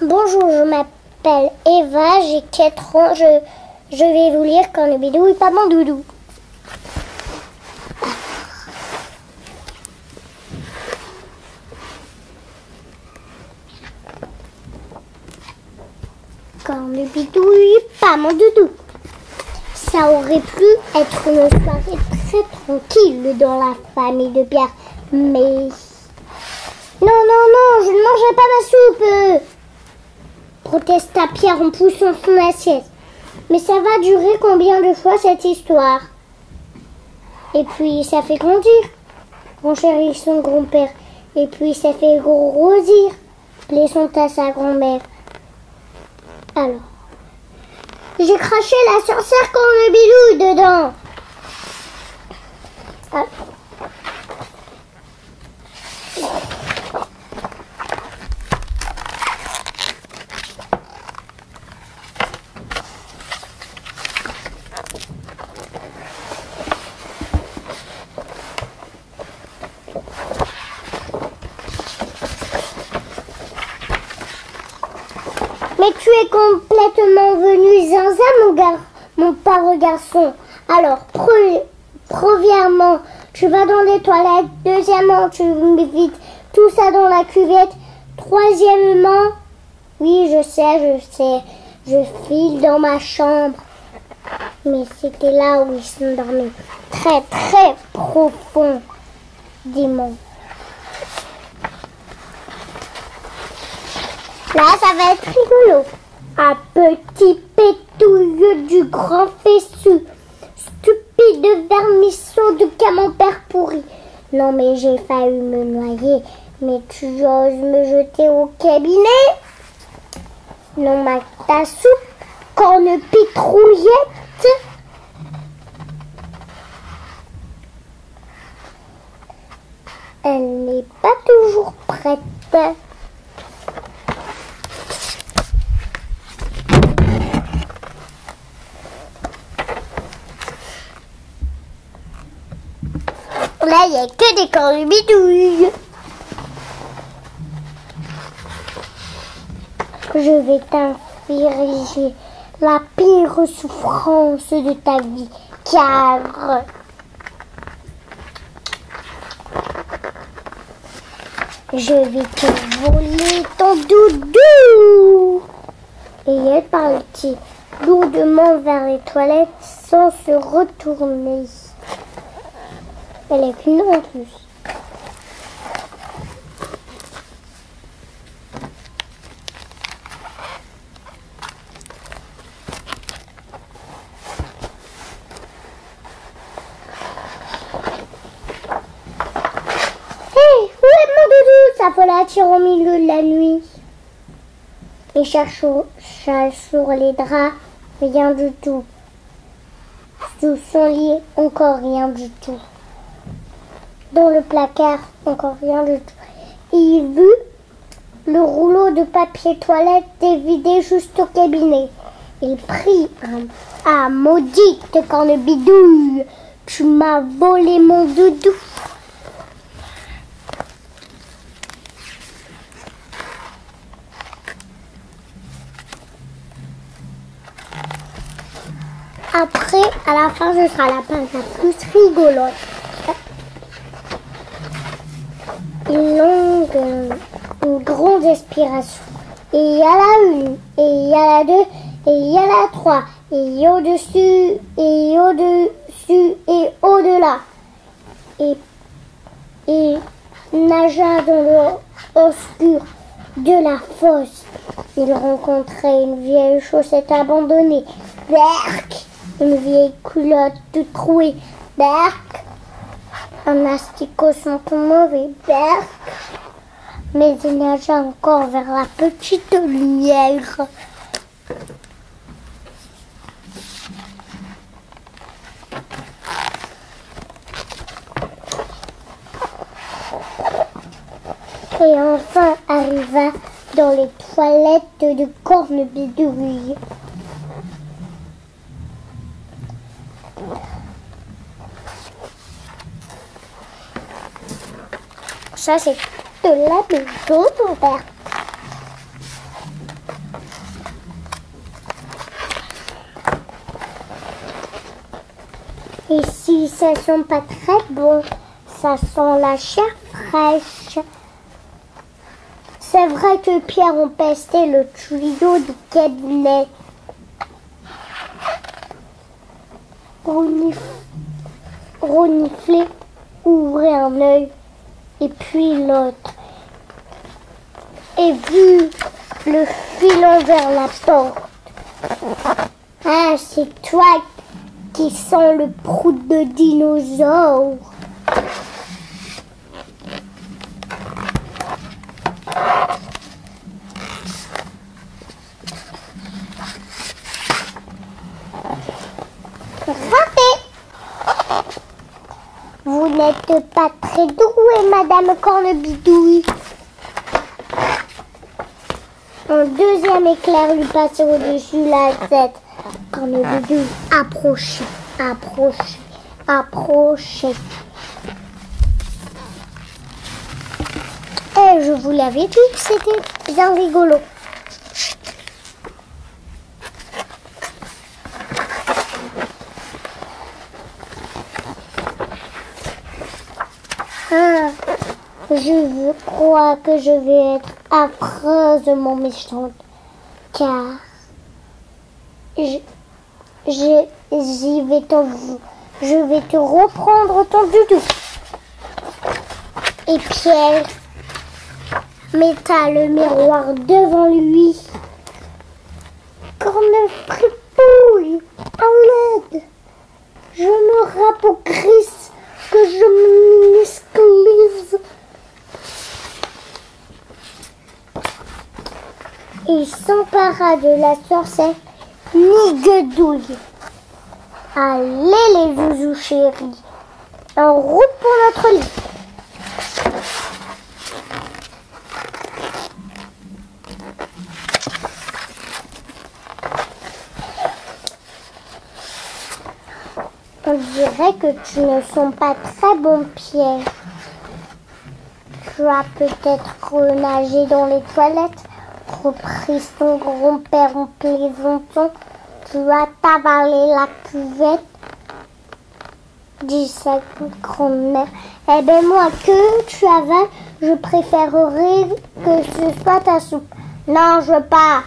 Bonjour, je m'appelle Eva, j'ai 4 ans. Je vais vous lire Cornubidou et pas mon doudou. Cornubidou et pas mon doudou. Ça aurait pu être une soirée très tranquille dans la famille de Pierre, mais... Non, je ne mangerai pas ma soupe, protesta Pierre en poussant son assiette. Mais ça va durer combien de fois cette histoire? Et puis ça fait grandir, renchérit son grand-père. Et puis ça fait grossir, plaisant à sa grand-mère. Alors, j'ai craché l'ascenseur Cornubidou dedans. Ah. Mais tu es complètement venu zinzin, mon pauvre garçon. Alors, premièrement, tu vas dans les toilettes. Deuxièmement, tu vides tout ça dans la cuvette. Troisièmement, oui, je sais, je file dans ma chambre. Mais c'était là où ils s'endormaient. Très, très profondément. Là, ça va être rigolo. Un petit pétouilleux du grand fessu. Stupide vermisseau de camembert pourri. Non, mais j'ai failli me noyer. Mais tu oses me jeter au cabinet? Non, ta soupe, cornepitrouillette. Elle n'est pas toujours prête. Là, il n'y a que des cornubidouilles. Je vais t'infliger la pire souffrance de ta vie, car je vais te voler ton doudou. Et elle partit lourdement vers les toilettes sans se retourner. Elle est qu'une en plus. Hé, où est mon doudou? S'appela-t-il au milieu de la nuit. Et cherchant sur les draps, rien du tout. Sous son lit, encore rien du tout. Dans le placard, encore rien du tout. Il vit le rouleau de papier toilette dévidé juste au cabinet. Il prit un maudite cornubidouille, tu m'as volé mon doudou. Après, à la fin, ce sera la page la plus rigolote. Une grande expiration. Et il y a la 1, et il y a la 2, et il y a la 3, et au-dessus, et au-dessus, et au-delà. Et nagea dans l'eau obscure de la fosse. Il rencontrait une vieille chaussette abandonnée. Berk! Une vieille culotte toute trouée. Berk! Un asticot sentant mauvais. Berk! Mais il nagea encore vers la petite lumière. Et enfin arriva dans les toilettes de Cornubidouille. Ça, c'est de la maison, mon père. ça sent pas très bon. Ça sent la chair fraîche. C'est vrai que Pierre empestait le tuyau du cabinet. Renifler, ouvrait un œil et puis l'autre. Et vu le filant vers la porte. Ah, c'est toi qui sens le prout de dinosaure. Vous n'êtes pas très douée, Madame Cornebidouille. Un deuxième éclair lui passait au-dessus la tête. Cornebidouille approchait, approchait, approchait. Et je vous l'avais dit que c'était bien rigolo. Je crois que je vais être affreusement méchante, car je vais te reprendre ton doudou. Et Pierre metta le miroir devant lui. Cornebripouille, à l'aide, je me rapaucrisse, que je m'esclise. Il s'empara de la sorcière Niguedouille. Allez les zouzous chéris, en route pour notre lit. On dirait que tu ne sens pas très bon, Pierre. Tu as peut-être nagé dans les toilettes, reprit son grand-père en plaisantant. Tu as avalé la cuvette, dit sa grand-mère. Eh bien, moi, que tu avales, je préférerais que ce soit ta soupe. Non, je veux pas.